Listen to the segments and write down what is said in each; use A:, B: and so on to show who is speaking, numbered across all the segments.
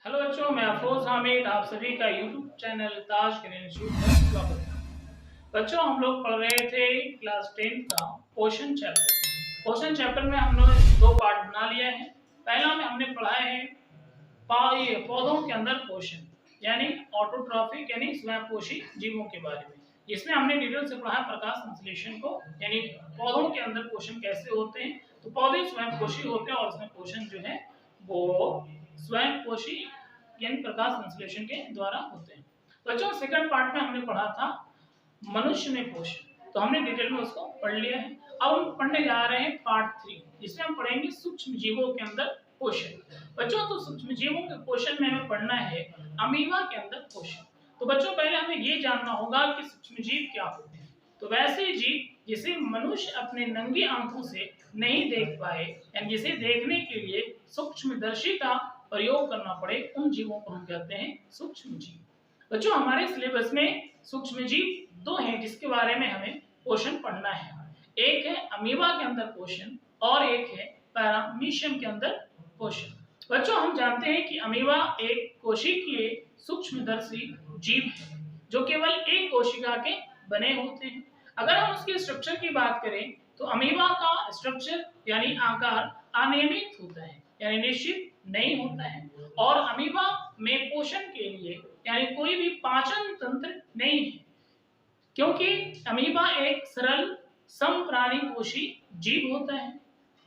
A: Hello बच्चों, मैं अफरोज हामिद आप सभी का यूट्यूब चैनल ताज करियर इंस्टीट्यूट में स्वागत करता हूं। बच्चों, हम लोग पढ़ रहे थे क्लास 10 का पोषण चैप्टर। पोषण चैप्टर में हम लोग दो पार्ट बना लिया है। पहला में हमने पढ़ा है पौधों के अंदर पोषण यानी ऑटोट्रॉफिक यानी स्वयंपोषी जीवों के बारे में। इसमें हमने डिटेल से पढ़ा प्रकाश संश्लेषण को, यानी पौधों के अंदर पोषण कैसे होते हैं। तो पौधे स्वयंपोषी होते हैं और उसमें पोषण जो है वो स्वयंपोषी यानी प्रकाश संश्लेषण के द्वारा होते हैं। बच्चों, सेकंड पार्ट में हमने पढ़ा था मनुष्य में पोषण, तो हमने डिटेल में उसको पढ़ लिया है। अब हम पढ़ने जा रहे हैं पार्ट 3, जिसमें हम पढ़ेंगे सूक्ष्म जीवों के अंदर पोषण। बच्चों, तो सूक्ष्म जीवों के पोषण में हमें पढ़ना है अमीबा के अंदर पोषण। तो बच्चों, पहले हमें ये जानना होगा कि सूक्ष्म जीव क्या होते हैं। तो वैसे जीव जिसे मनुष्य अपने नंगी आंखों से नहीं देख पाए यानी जिसे देखने के लिए सूक्ष्मदर्शी का प्रयोग करना पड़े, उन जीवों को हम कहते हैं सूक्ष्म जीव। बच्चों, हमारे सिलेबस में सूक्ष्म जीव दो हैं जिसके बारे में हमें पोषण पढ़ना है। एक है अमीबा के अंदर पोषण और एक है पैरामीशियम के अंदर पोषण। बच्चों, हम जानते हैं कि अमीबा एक कोशिकीय सूक्ष्मदर्शी जीव है जो केवल एक कोशिका के बने होते हैं। अगर हम उसके स्ट्रक्चर की बात करें तो अमीबा का स्ट्रक्चर यानी आकार अनियमित होता है यानी निश्चित नहीं होता है, और अमीबा में पोषण के लिए यानी कोई भी पाचन तंत्र नहीं है, क्योंकि अमीबा एक सरल समप्राणीकोशी जीव होता है।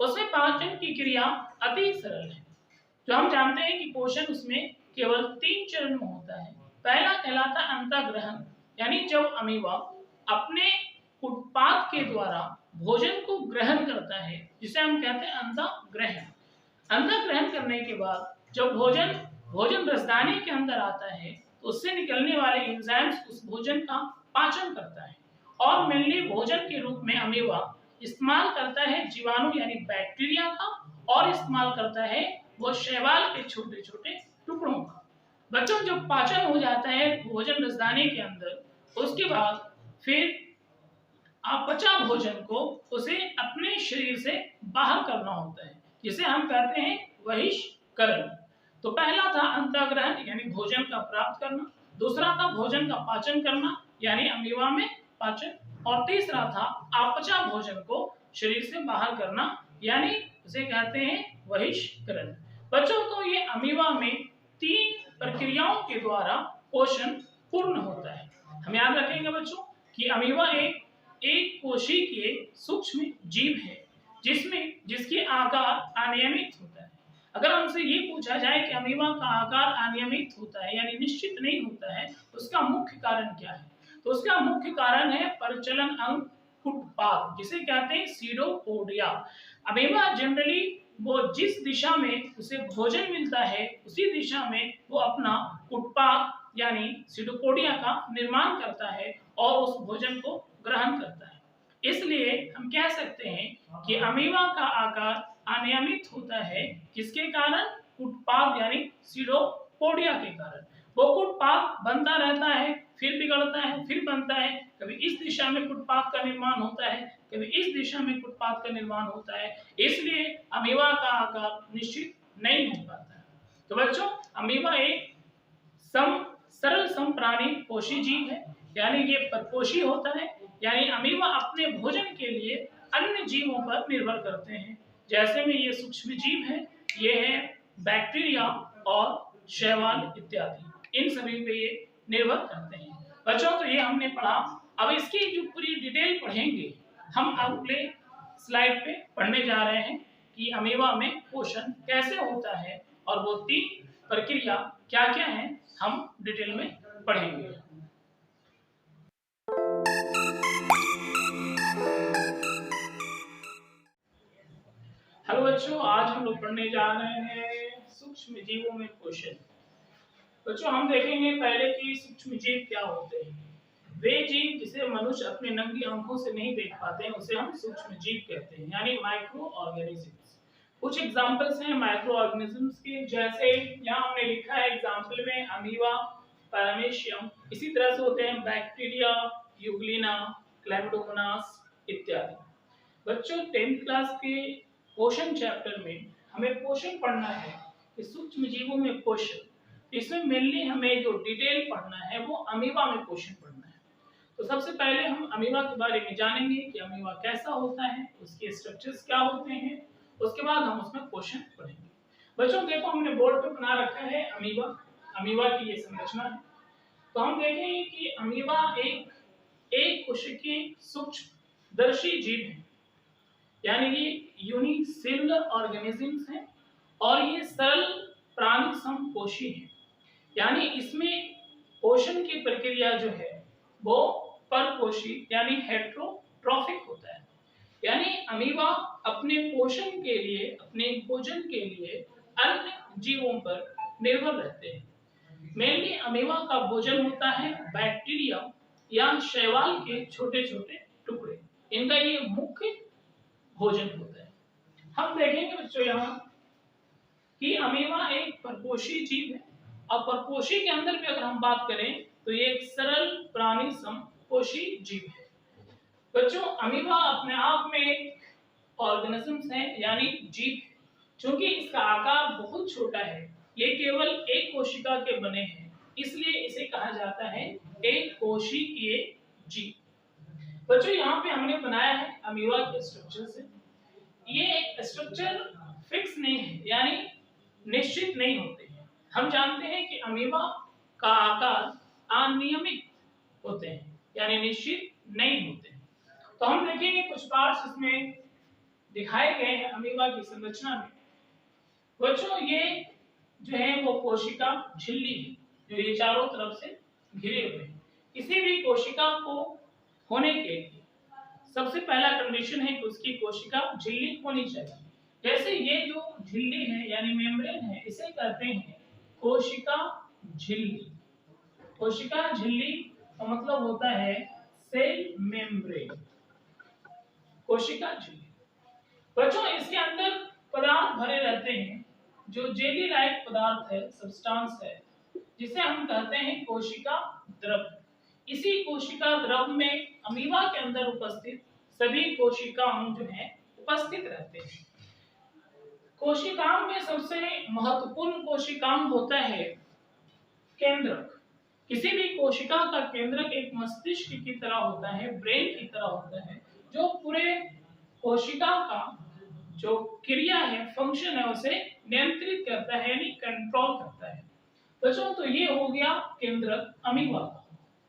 A: उसमें पाचन की क्रिया अति सरल है। जो हम जानते हैं कि पोषण उसमें केवल 3 चरण में होता है। पहला कहलाता है अंतःग्रहण, यानी जब अमीबा अपने उत्पाद के द्वारा भोजन को ग्रहण करता है, जिसे हम कहते हैं अंतःग्रहण। अंतःग्रहण करने के बाद जब भोजन रसदानी के अंदर आता है तो उससे निकलने वाले एंजाइम्स उस भोजन का पाचन करता है, और मेनली भोजन के रूप में अमीबा इस्तेमाल करता है जीवाणु यानी बैक्टीरिया का, और इस्तेमाल करता है वो शैवाल के छोटे छोटे टुकड़ों का। बच्चों, जब पाचन हो जाता है भोजन रसदानी के अंदर, उसके बाद फिर अपचा भोजन को उसे अपने शरीर से बाहर करना होता है, जिसे हम कहते हैं बहिष्करण। तो पहला था अंतःग्रहण यानी भोजन का प्राप्त करना, दूसरा था भोजन का पाचन करना यानी अमीबा में पाचन, और तीसरा था अपचा भोजन को शरीर से बाहर करना यानी उसे कहते हैं बहिष्करण। बच्चों, तो ये अमीबा में 3 प्रक्रियाओं के द्वारा पोषण पूर्ण होता है। हम याद रखेंगे बच्चों कि अमीबा एक कोशिकीय सूक्ष्म जीव है जिसके आकार अनियमित होता है। अगर हमसे ये पूछा जाए कि अमीबा का आकार अनियमित होता है यानी निश्चित नहीं होता है, उसका मुख्य कारण क्या है, तो उसका मुख्य कारण है परिचलन अंग फुटपाथ, जिसे कहते हैं सीडोपोडिया। अमीबा जनरली वो जिस दिशा में उसे भोजन मिलता है उसी दिशा में वो अपना फुटपाथ यानी सीडोपोडिया का निर्माण करता है और उस भोजन को ग्रहण करता है। इसलिए हम कह सकते हैं कि अमीबा का आकार अनियमित होता है, किसके कारण? फुटपाथ यानी सीडोपोडिया के कारण। वो फुटपाथ बनता रहता है, फिर बिगड़ता है, फिर बनता है। कभी इस दिशा में फुटपाथ का निर्माण होता है, कभी इस दिशा में फुटपाथ का निर्माण होता है। इसलिए अमीबा का आकार निश्चित नहीं हो पाता है। तो बच्चों, अमीबा एक सरल समप्राणी पोषी जीव है, यानी ये परपोषी होता है, यानी अमीबा अपने भोजन के लिए अन्य जीवों पर निर्भर करते हैं। जैसे में ये सूक्ष्म जीव है, ये है बैक्टीरिया और शैवाल इत्यादि, इन सभी पे ये निर्भर करते हैं। बच्चों, तो ये हमने पढ़ा। अब इसकी जो पूरी डिटेल पढ़ेंगे हम अगले स्लाइड पे पढ़ने जा रहे हैं कि अमीबा में पोषण कैसे होता है और वो 3 प्रक्रिया क्या क्या है, हम डिटेल में पढ़ेंगे। हेलो बच्चों, आज हम लोग पढ़ने जा रहे हैं सूक्ष्म जीवों में पोषण। बच्चों, हम देखेंगे पहले कि सूक्ष्म जीव क्या होते हैं। वे जीव जिसे मनुष्य अपने नंगी आंखों से नहीं देख पाते हैं उसे हम सूक्ष्म जीव कहते हैं, यानी माइक्रो ऑर्गेनिजम्स। कुछ एग्जांपल्स हैं माइक्रो ऑर्गेनिजम्स के, जैसे यहाँ हमने लिखा है एग्जांपल में अमीबा, पैरामीशियम। इसी तरह से होते हैं बैक्टीरिया, यूग्लिना, क्लैमिडोमोनास इत्यादि। बच्चों, 10th क्लास के पोषण चैप्टर में हमें पोषण पढ़ना है कि सूक्ष्म जीवों में पोषण। इसमें मेनली हमें जो डिटेल पढ़ना है वो अमीबा में पोषण पढ़ना है। तो सबसे पहले हम अमीबा के बारे में जानेंगे कि अमीबा कैसा होता है, उसके स्ट्रक्चर्स क्या होते हैं, उसके बाद हम उसमें पोषण पढ़ेंगे। बच्चों देखो हमने बोर्ड पे बना रखा है अमीबा, अमीबा की ये संरचना है। तो हम देखेंगे कि अमीबा एक कोशिकीय सूक्ष्मदर्शी जीव है, यानी कि यूनिसेलुलर ऑर्गेनिजम्स हैं और ये सरल प्राणी समपोषी है, यानी इसमें पोषण की प्रक्रिया जो है वो परपोषी यानी हेटेरोट्रॉफिक होता है। यानी अमीबा अपने पोषण के लिए, अपने भोजन के लिए अन्य जीवों पर निर्भर रहते हैं। मेनली अमीबा का भोजन होता है बैक्टीरिया या शैवाल के छोटे छोटे टुकड़े, इनका ये मुख्य भोजन होता है। हम देखेंगे बच्चों यहाँ कि अमीबा एक परपोषी जीव है और परपोषी के अंदर भी अगर हम बात करें तो ये एक सरल प्राणी समपोषी जीव है। बच्चों अमीबा अपने आप में एक ऑर्गेनिजम्स है यानी जीव है। चूंकि इसका आकार बहुत छोटा है, ये केवल एक कोशिका के बने हैं, इसलिए इसे कहा जाता है एक कोशिकीय जीव। बच्चों यहाँ पे हमने बनाया है अमीबा के स्ट्रक्चर से। ये स्ट्रक्चर फिक्स नहीं है, यानी निश्चित नहीं होते हैं। हम जानते हैं कि अमीबा का आकार अनियमित होते हैं, यानी निश्चित नहीं होते हैं। तो हम देखेंगे कुछ पार्ट्स इसमें दिखाए गए हैं अमीबा की संरचना में। बच्चों ये जो है वो कोशिका झिल्ली है, जो ये चारों तरफ से घिरे हुए हैं। किसी भी कोशिका को होने के लिए सबसे पहला कंडीशन है कि उसकी कोशिका झिल्ली होनी चाहिए। जैसे ये जो झिल्ली है यानी मेम्ब्रेन है, इसे कहते हैं कोशिका झिल्ली। कोशिका झिल्ली का मतलब होता है सेल मेम्ब्रेन, कोशिका झिल्ली। बच्चों इसके अंदर पदार्थ भरे रहते हैं जो जेली लाइक पदार्थ है, सब्सटेंस है, जिसे हम कहते हैं कोशिका द्रव। इसी कोशिका द्रव में अमीबा के अंदर उपस्थित सभी कोशिकाओं जो हैं उपस्थित रहते हैं। कोशिकाओं में सबसे महत्वपूर्ण कोशिकांग होता है केंद्रक। किसी भी कोशिका का केंद्रक एक मस्तिष्क की तरह होता है, ब्रेन की तरह होता है, जो पूरे कोशिका का जो क्रिया है, फंक्शन है, उसे नियंत्रित करता है यानी कंट्रोल करता है। बच्चों तो ये हो गया केंद्रक अमीबा का।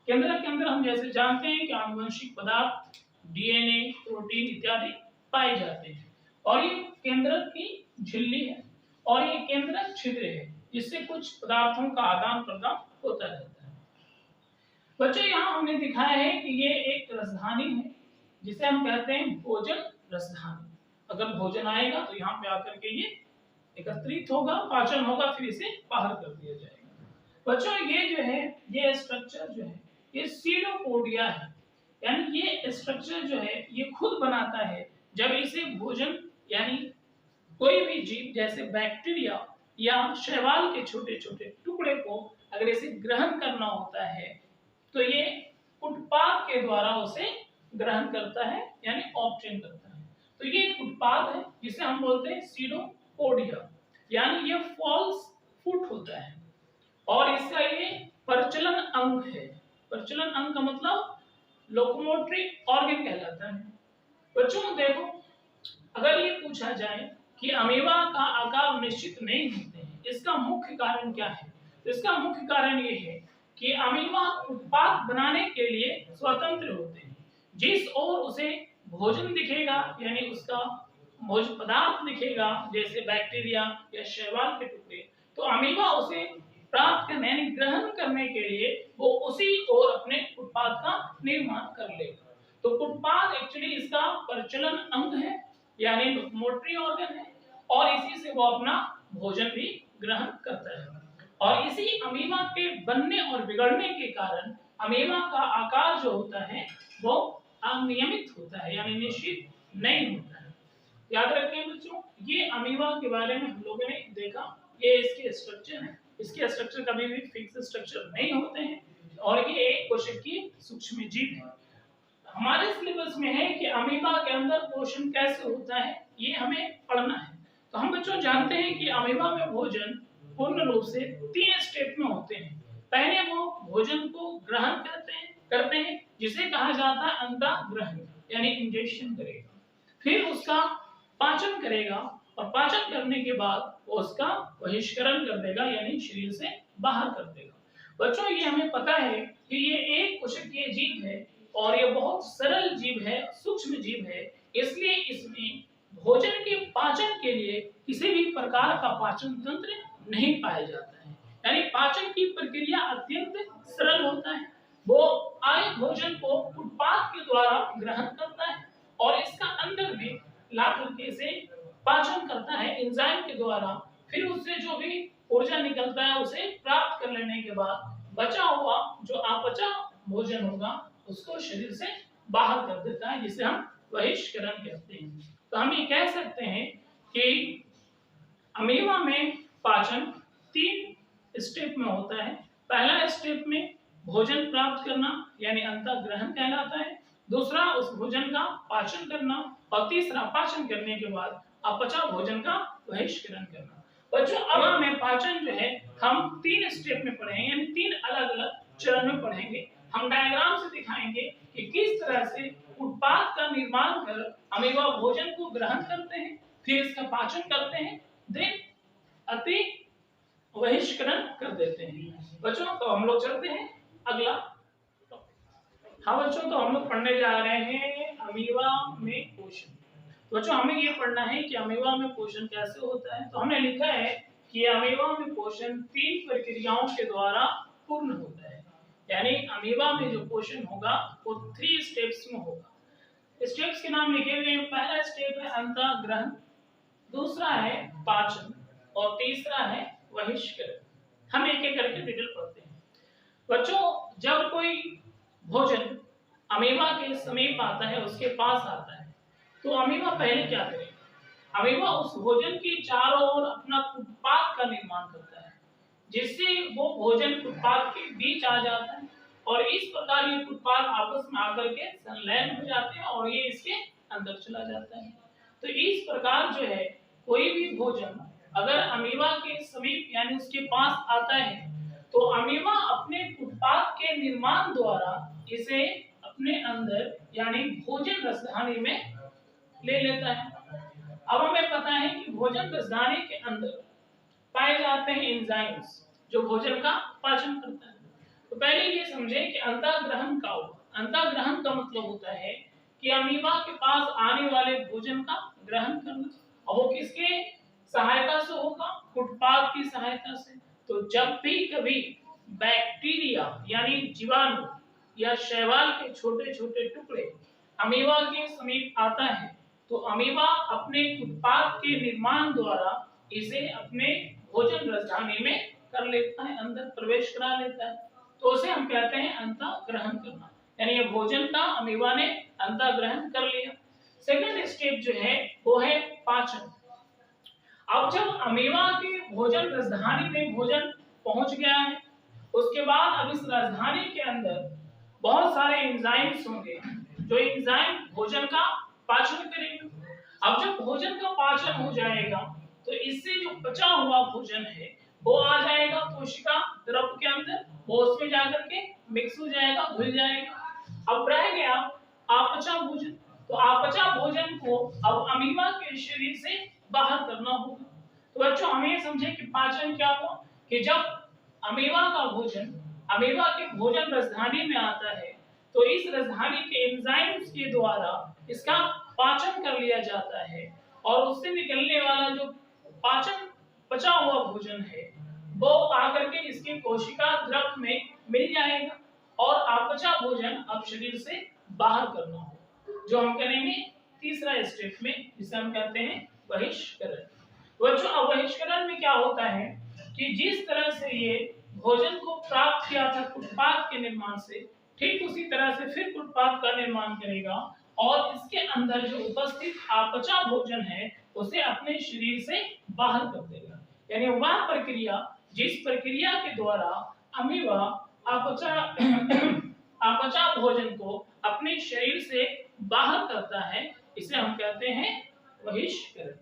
A: केंद्रक के अंदर हम जैसे जानते हैं कि आनुवंशिक पदार्थ, डीएनए, प्रोटीन इत्यादि पाए जाते हैं और ये केंद्रक की झिल्ली है और ये केंद्रक छिद्र है, जिससे कुछ पदार्थों का आदान प्रदान होता रहता है। बच्चों यहाँ हमने दिखाया है कि ये एक रसधानी है, जिसे हम कहते हैं भोजन रसधानी। अगर भोजन आएगा तो यहाँ पे आकर के ये एकत्रित होगा, पाचन होगा, फिर इसे बाहर कर दिया जाएगा। बच्चों ये जो है, ये स्ट्रक्चर जो है ये सीडोपोडिया है, यानी ये स्ट्रक्चर जो है ये खुद बनाता है जब इसे भोजन यानी कोई भी जीव जैसे बैक्टीरिया या शैवाल के छोटे छोटे टुकड़े को अगर इसे ग्रहण करना होता है तो ये उत्पाद के द्वारा उसे ग्रहण करता है यानी ऑब्टेन करता है। तो ये एक उत्पाद है जिसे हम बोलते हैं सीडोपोडिया, यानी ये फॉल्स फुट होता है और इसका ये प्रचलन अंग है। प्रचलन अंग का मतलब लोकोमोटरी ऑर्गन कहलाता है। बच्चों देखो, अगर ये पूछा जाए कि अमीबा का आकार निश्चित नहीं होते हैं, इसका मुख्य कारण क्या है? तो इसका मुख्य कारण ये है कि अमीबा उत्पाद बनाने के लिए स्वतंत्र होते हैं। जिस ओर उसे भोजन दिखेगा यानी उसका भोजन पदार्थ दिखेगा, जैसे बैक्टीरिया या शैवाल के टुकड़े, तो अमीबा उसे प्राप्त करने यानी ग्रहण करने के लिए वो उसी ओर अपने उत्पाद का निर्माण कर लेगा। तो उत्पाद एक्चुअली इसका प्रचलन अंग है यानी लोकोमोटरी ऑर्गन है और इसी से वो अपना भोजन भी ग्रहण करता है। और इसी अमीबा के बनने और बिगड़ने के कारण अमीबा का आकार जो होता है वो अनियमित होता है यानी निश्चित नहीं होता है। याद रखें बच्चों, ये अमीबा के बारे में हम लोगों ने देखा, ये इसके स्ट्रक्चर है। इसके स्ट्रक्चर कभी भी फिक्स स्ट्रक्चर नहीं होते हैं और ये एक कोशिकीय सूक्ष्म जीव है। हमारे सिलेबस में है कि अमीबा के अंदर पोषण कैसे होता है, ये हमें पढ़ना है। तो हम बच्चों जानते हैं कि अमीबा में भोजन पूर्ण रूप से 3 स्टेप में पहले वो भोजन को ग्रहण करते हैं जिसे कहा जाता है अंतःग्रहण, यानी इंजेक्शन करेगा। फिर उसका पाचन करेगा और पाचन करने के बाद वो उसका बहिष्करण कर देगा, यानी शरीर से बाहर कर देगा। बच्चों, ये हमें पता है कि ये एक कोशिकीय जीव है और ये बहुत सरल जीव है, सूक्ष्म जीव है, इसलिए इसमें भोजन के पाचन के लिए किसी भी प्रकार का पाचन तंत्र नहीं पाया जाता है, यानी पाचन की प्रक्रिया अत्यंत सरल होता है। वो आए भोजन को उत्पाद के द्वारा ग्रहण करता है और इसका अंदर में ला करके से पाचन करता है एंजाइम के द्वारा। फिर उससे जो भी ऊर्जा निकलता है उसे प्राप्त कर लेने के बाद बचा हुआ जो अपचा भोजन होगा उसको शरीर से बाहर कर देता है, जिसे हम बहिष्करण कहते हैं। तो हम ये कह सकते हैं कि अमीबा में पाचन 3 स्टेप में होता है। पहला स्टेप में भोजन प्राप्त करना यानी अंतःग्रहण कहलाता है, दूसरा उस भोजन का पाचन करना और तीसरा पाचन करने के बाद अपचा भोजन का बहिष्करण करना। बच्चों, अब में पाचन जो है हम 3 स्टेप में पढ़ेंगे, यानी 3 अलग-अलग चरण में पढ़ेंगे। हम डायग्राम से दिखाएंगे कि किस तरह से उत्पाद का निर्माण कर अमीबा भोजन को ग्रहण करते हैं, फिर इसका पाचन करते हैं, देन अति बहिष्करण कर देते हैं। बच्चों, तो हम लोग चलते हैं अगला। हाँ बच्चों, तो हम लोग पढ़ने जा रहे हैं अमीबा में पोषण। तो बच्चों, हमें ये पढ़ना है कि अमीबा में पोषण कैसे होता है। तो हमने लिखा है कि अमीबा में पोषण 3 प्रक्रियाओं के द्वारा पूर्ण होता है, यानी अमीबा में जो पोषण होगा वो 3 स्टेप्स में होगा। स्टेप्स के नाम लिखे हुए हैं। पहला स्टेप है अंतःग्रहण, दूसरा है पाचन और तीसरा है बहिष्करण। हम एक एक करके डिटेल पढ़ते हैं। बच्चों, जब कोई भोजन अमीबा के समीप आता है, उसके पास आता है, तो अमीबा पहले क्या करेगा? अमीबा उस भोजन के चारों ओर अपना उत्पाद का निर्माण करता है, जिससे वो भोजन उत्पाद के बीच आ जाता है और इस प्रकार ये उत्पाद आपस में आकर के संलयन हो जाते हैं और ये इसके अंदर चला जाता है। तो इस प्रकार जो है कोई भी भोजन अगर अमीबा के समीप यानी उसके पास आता है, तो अमीबा अपने उत्पाद के निर्माण द्वारा इसे अपने अंदर यानी भोजन रसधानी में ले लेता है। अब हमें पता है कि भोजन रसधानी के अंदर पाए जाते हैं एंजाइम्स जो भोजन का पाचन करता है। तो पहले ये समझे कि अंतःग्रहण का होगा। अंतःग्रहण का मतलब होता है कि अमीबा के पास आने वाले भोजन का ग्रहण करना, और वो किसके सहायता से होगा? उत्पाद की सहायता से। तो जब भी कभी बैक्टीरिया यानी जीवाणु या शैवाल के छोटे-छोटे टुकड़े अमीबा के समीप आता है, तो अमीबा अपने उत्पाद के निर्माण द्वारा इसे अपने भोजन रसधानी में कर लेता है, अंदर प्रवेश करा लेता है। तो उसे हम कहते हैं अंतःग्रहण करना, यानी ये भोजन का अमीबा ने अंतःग्रहण कर लिया। सेकंड स्टेप जो है वो है पाचन। अब जब अमीबा के भोजन रसधानी में भोजन पहुंच गया है, उसके बाद अब इस रसधानी के अंदर बहुत सारे एंजाइम्स होंगे जो एंजाइम भोजन का पाचन करेंगे। अब जब भोजन का पाचन हो जाएगा तो इससे जो बचा हुआ भोजन है वो आ जाएगा कोशिका द्रव के अंदर, वो उसमें जाकर के मिक्स हो जाएगा, घुल जाएगा। अब रह गया अपचा भोजन। तो अपचा भोजन को अब अमीबा के शरीर से बाहर करना होगा। तो बच्चों, हमें ये समझे कि पाचन क्या हुआ कि जब अमीबा का भोजन अमीबा के भोजन रसधानी में आता है, तो इस रसधानी के एंजाइम्स के द्वारा इसका पाचन कर लिया जाता है और उससे निकलने वाला जो पाचन बचा हुआ भोजन है वो आकर के इसके कोशिका द्रव में मिल जाएगा और अपचा भोजन अब शरीर से बाहर करना होगा, जो हम करेंगे तीसरा स्टेप में, जिसे हम कहते हैं बहिष्करण। बच्चों, अब बहिष्करण में क्या होता है कि जिस तरह से ये भोजन को प्राप्त किया था उत्पाद के निर्माण से, ठीक उसी तरह से फिर उत्पाद का निर्माण करेगा और इसके अंदर जो उपस्थित अपचा भोजन है उसे अपने शरीर से बाहर कर देगा। यानी वह प्रक्रिया जिस प्रक्रिया के द्वारा अमीबा अपचा भोजन को अपने शरीर से बाहर करता है, इसे हम कहते हैं बहिष्करण।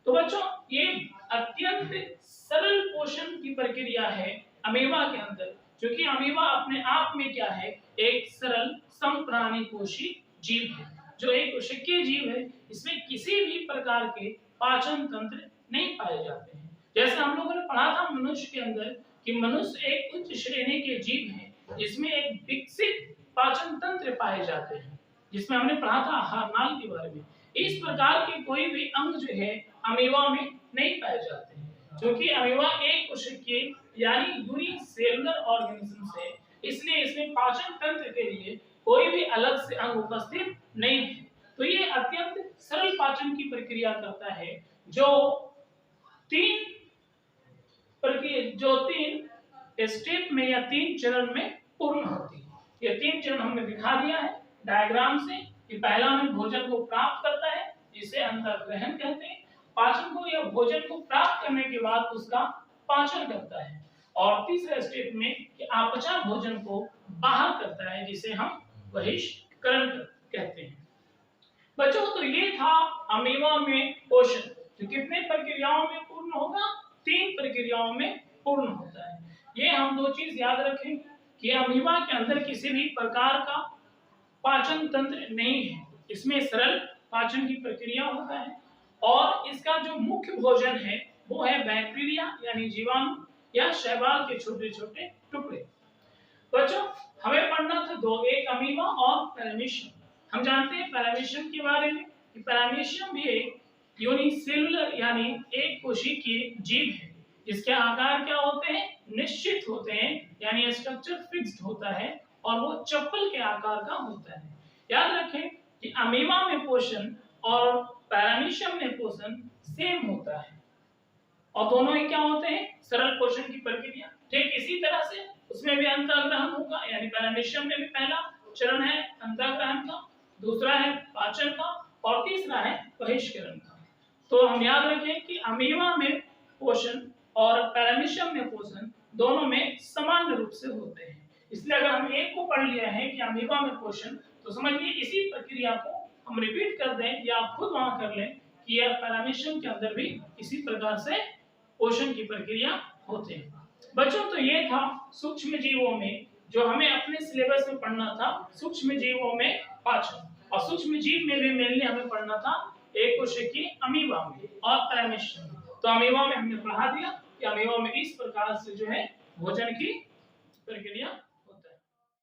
A: तो बच्चों, ये अत्यंत सरल पोषण की प्रक्रिया है अमीबा के अंदर, क्योंकि अमीबा अपने आप में क्या है, एक सरल समप्राणी कोशी जीव है, जो एक कोशिकीय जीव है। इसमें किसी भी प्रकार के पाचन तंत्र नहीं पाए जाते हैं। जैसे हम लोगों ने पढ़ा था मनुष्य के अंदर कि मनुष्य एक उच्च श्रेणी के जीव है जिसमें एक विकसित पाचन तंत्र पाए जाते हैं, जिसमें हमने पढ़ा था आहार नाल के बारे में। इस प्रकार के कोई भी अंग जो है अमीबा में नहीं पाए जाते हैं, क्योंकि अमीबा एक कोशिकीय यानी यूनिसेलुलर ऑर्गेनिज्म है, इसलिए इसमें पाचन तंत्र के लिए कोई भी अलग से अंग उपस्थित नहीं है। तो ये अत्यंत सरल पाचन की प्रक्रिया करता है, जो तीन स्टेप में या 3 चरण में पूर्ण होती है। ये 3 चरण हमने दिखा दिया है डायग्राम से कि पहला में भोजन को प्राप्त करता है, जिसे अंतर्ग्रहण कहते हैं। पाचन को या भोजन को प्राप्त करने के बाद उसका पाचन करता है, और तीसरे स्टेप में कि अपचा भोजन को बाहर करता है, जिसे हम बहिष्करण कहते हैं। बच्चों, तो ये था अमीबा में पोषण, जो कितने प्रक्रियाओं में पूर्ण होगा, 3 प्रक्रियाओं में पूर्ण होता है। ये हम 2 चीज याद रखें कि अमीबा के अंदर किसी भी प्रकार का पाचन तंत्र नहीं है, इसमें सरल पाचन की प्रक्रिया होता है, और इसका जो मुख्य भोजन है वो है बैक्टीरिया यानी जीवाणु या शैवाल के छोटे छोटे टुकड़े। बच्चों, हमें पढ़ना था 2, एक अमीबा और पैरामीशियम। हम जानते हैं पैरामीशियम के बारे में कि पैरामीशियम भी एक यूनिसेलुलर यानी एक कोशिकीय जीव है, जिसके आकार क्या होते हैं, निश्चित होते हैं, यानी स्ट्रक्चर फिक्स्ड होता है, और वो चप्पल के आकार का होता है। याद रखें कि अमीबा में पोषण और पैरामीशियम में पोषण सेम होता है, और दोनों ही क्या होते हैं, सरल पोषण की प्रक्रिया। ठीक इसी तरह से उसमें भी अंतःग्रहण होगा, यानी पैरामीशियम में भी पहला चरण है अंतःग्रहण का, दूसरा है पाचन का, और तीसरा है बहिष्करण का। तो हम याद रखें कि अमीबा में पोषण और पैरामीशियम में पोषण दोनों में समान रूप से होते हैं। इसलिए अगर हम एक को पढ़ लिया है कि अमीबा में पोषण, तो समझिए इसी प्रक्रिया को हम रिपीट कर दें या आप खुद वहां कर लें कि यह पैरामीशियम के अंदर भी इसी प्रकार से पोषण की प्रक्रिया होते हैं। बच्चों, तो ये था सूक्ष्म जीवों में जो हमें अपने सिलेबस में पढ़ना था, सूक्ष्म जीवों में पाचन, और सूक्ष्म जीव में भी मेनली हमें पढ़ना था एक कोशिकीय अमीबा में और पैरामीशियम। तो अमीबा में हमने पढ़ा दिया कि अमीबा में इस प्रकार से जो है भोजन की प्रक्रिया